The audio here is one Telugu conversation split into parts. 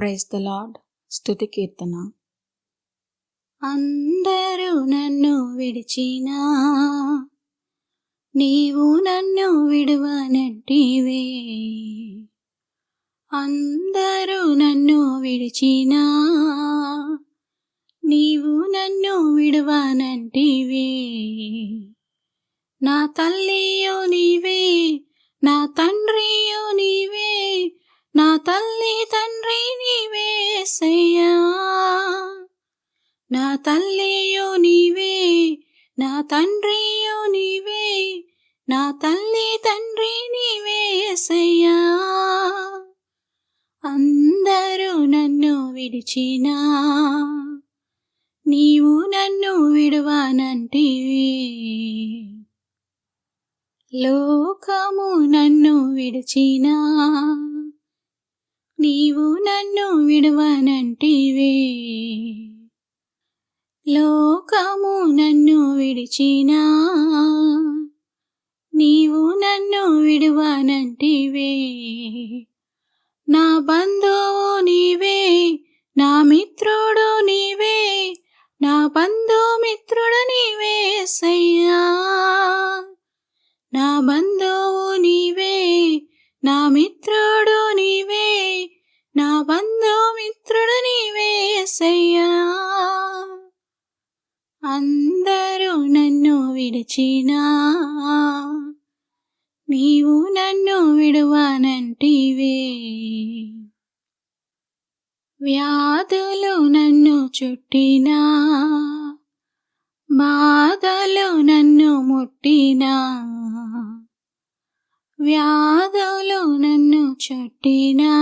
Praise the lord. స్తుతి కీర్తన. అందరూ నన్ను విడిచినా నీవు నన్ను విడువనంటివే. అందరూ నన్ను విడిచినా నీవు నన్ను విడువనంటివే. నా తల్లియో నీవే, నా తండ్రియో నీవే, నా తల్లి తండ్రి నీవే యేసయ్యా. నా తల్లియో నీవే, నా తండ్రియో నీవే, నా తల్లి తండ్రి నీవే యేసయ్యా. అందరూ నన్ను విడిచినా నీవు నన్ను విడువనంటివే. లోకము నన్ను విడిచినా నీవు నన్ను విడువనంటివే. లోకము నన్ను విడిచినా నీవు నన్ను విడువనంటివే. నా బంధువు నీవే, నా మిత్రుడు నీవే, నా బంధుమిత్రుడు నీవే యేసయ్యా. నా బంధువు నీవే, నా మిత్రుడు నీవే, నా బంధుమిత్రుడు నీవే యేసయ్యా. అందరూ నన్ను విడిచినా నీవు నన్ను విడువనంటివే. వ్యాధులు నన్ను చుట్టినా, బాధలు నన్ను ముట్టినా, వ్యాధులు నన్ను చుట్టినా,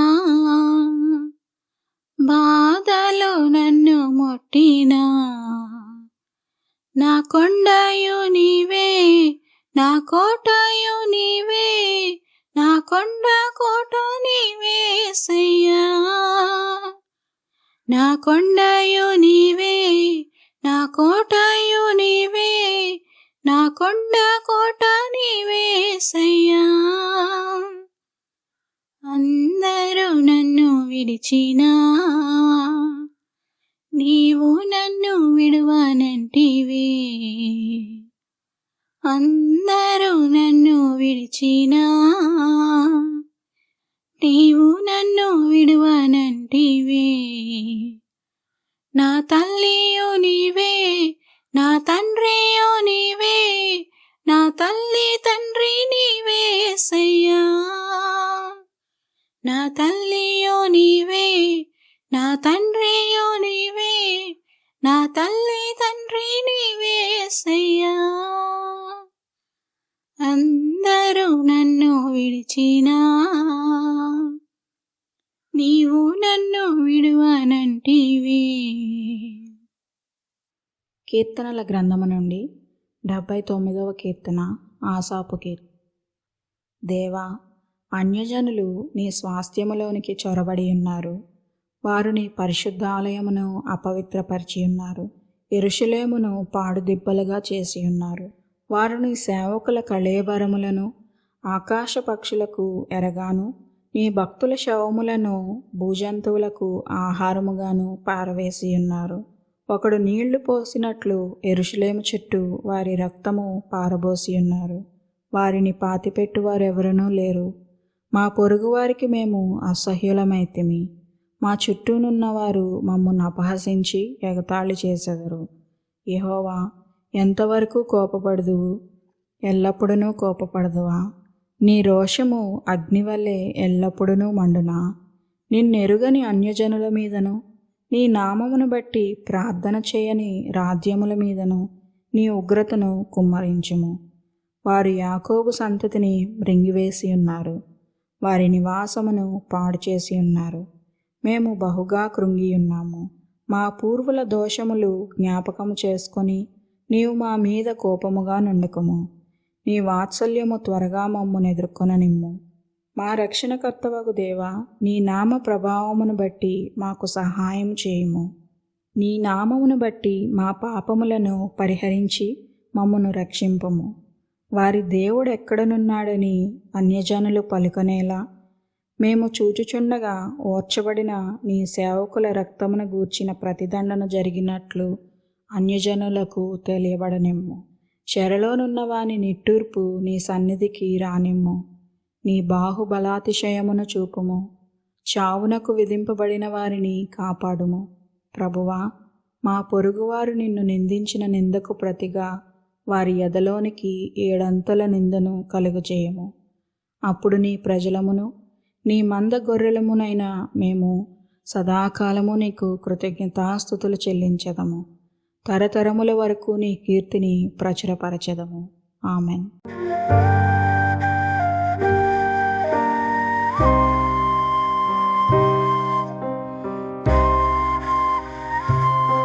బాధలు నన్ను ముట్టినా, నా కొండయు నీవే, నా కోటయు నీవే, నా కొండ కోట నీవే యేసయ్యా. నా కొండయు నీవే, నా కోటయు నీవే, నా కొండ కోట నీవే యేసయ్యా. అందరూ నన్ను విడిచినా నీవు నన్ను విడువనంటివే. అందరూ నన్ను విడిచినా నీవు నన్ను విడువనంటివే. నా తల్లియో నీవే, నా తండ్రియో నీవే, నా తల్లి తండ్రి నీవే యేసయ్యా. నా తల్లియో నీవే, నా తండ్రియో నీవే, నా తల్లి తండ్రి నీవే యేసయ్యా. అందరూ నన్ను విడిచినా నీవు నన్ను విడువనంటివే. కీర్తనల గ్రంథము నుండి 79వ కీర్తన. ఆసాపు కీర్తన. దేవా, అన్యజనులు నీ స్వాస్థ్యములోనికి చొరబడి ఉన్నారు. వారు నీ పరిశుద్ధ ఆలయమును అపవిత్రపరిచి ఉన్నారు. యెరూషలేమును పాడుదిబ్బలుగా చేసి ఉన్నారు. వారు నీ సేవకుల కళేబరములను ఆకాశ పక్షులకు ఎరగాను, నీ భక్తుల శవములను భూజంతువులకు ఆహారముగాను పారవేసి ఉన్నారు. ఒకడు నీళ్లు పోసినట్లు యెరూషలేము చుట్టూ వారి రక్తము పారబోసి ఉన్నారు. వారిని పాతిపెట్టువారెవరునూ లేరు. మా పొరుగువారికి మేము అసహ్యులమైతిమి. మా చుట్టూనున్నవారు మమ్మల్ని అపహసించి ఎగతాళి చేసెదరు. యెహోవా, ఎంతవరకు కోపపడదువు? ఎల్లప్పుడూ కోపపడదువా? నీ రోషము అగ్నివల్లే ఎల్లప్పుడూ మండునా? నిన్నెరుగని అన్యజనుల మీదను, నీ నామమును బట్టి ప్రార్థన చేయని రాజ్యముల మీదను నీ ఉగ్రతను కుమ్మరించుము. వారు యాకోబు సంతతిని మృంగివేసి ఉన్నారు, వారి నివాసమును పాడు చేసి ఉన్నారు. మేము బహుగా కృంగియున్నాము. మా పూర్వుల దోషములు జ్ఞాపకము చేసుకొని నీవు మా మీద కోపముగా నుండుకుము. నీ వాత్సల్యము త్వరగా మమ్మును ఎదుర్కొననిమ్ము. మా రక్షణకర్తవగు దేవా, నీ నామ ప్రభావమును బట్టి మాకు సహాయం చేయుము. నీ నామమును బట్టి మా పాపములను పరిహరించి మమ్మును రక్షింపుము. వారి దేవుడెక్కడనున్నాడని అన్యజనులు పలుకనేలా మేము చూచుచుండగా ఓర్చబడిన నీ సేవకుల రక్తమును గూర్చిన ప్రతిదండన జరిగినట్లు అన్యజనులకు తెలియబడనిమ్ము. చెరలోనున్న వాని నిట్టూర్పు నీ సన్నిధికి రానిమ్ము. నీ బాహుబలాతిశయమును చూపుము. చావునకు విధింపబడిన వారిని కాపాడుము. ప్రభువా, మా పొరుగువారు నిన్ను నిందించిన నిందకు ప్రతిగా వారి ఎదలోనికి 7 అంతల నిందను కలుగజేయము. అప్పుడు నీ ప్రజలమును నీ మంద గొర్రెలమునైన మేము సదాకాలము నీకు కృతజ్ఞతాస్తుతులు చెల్లించెదము. తరతరముల వరకు నీ కీర్తిని ప్రచురపరచెదము. ఆమెన్.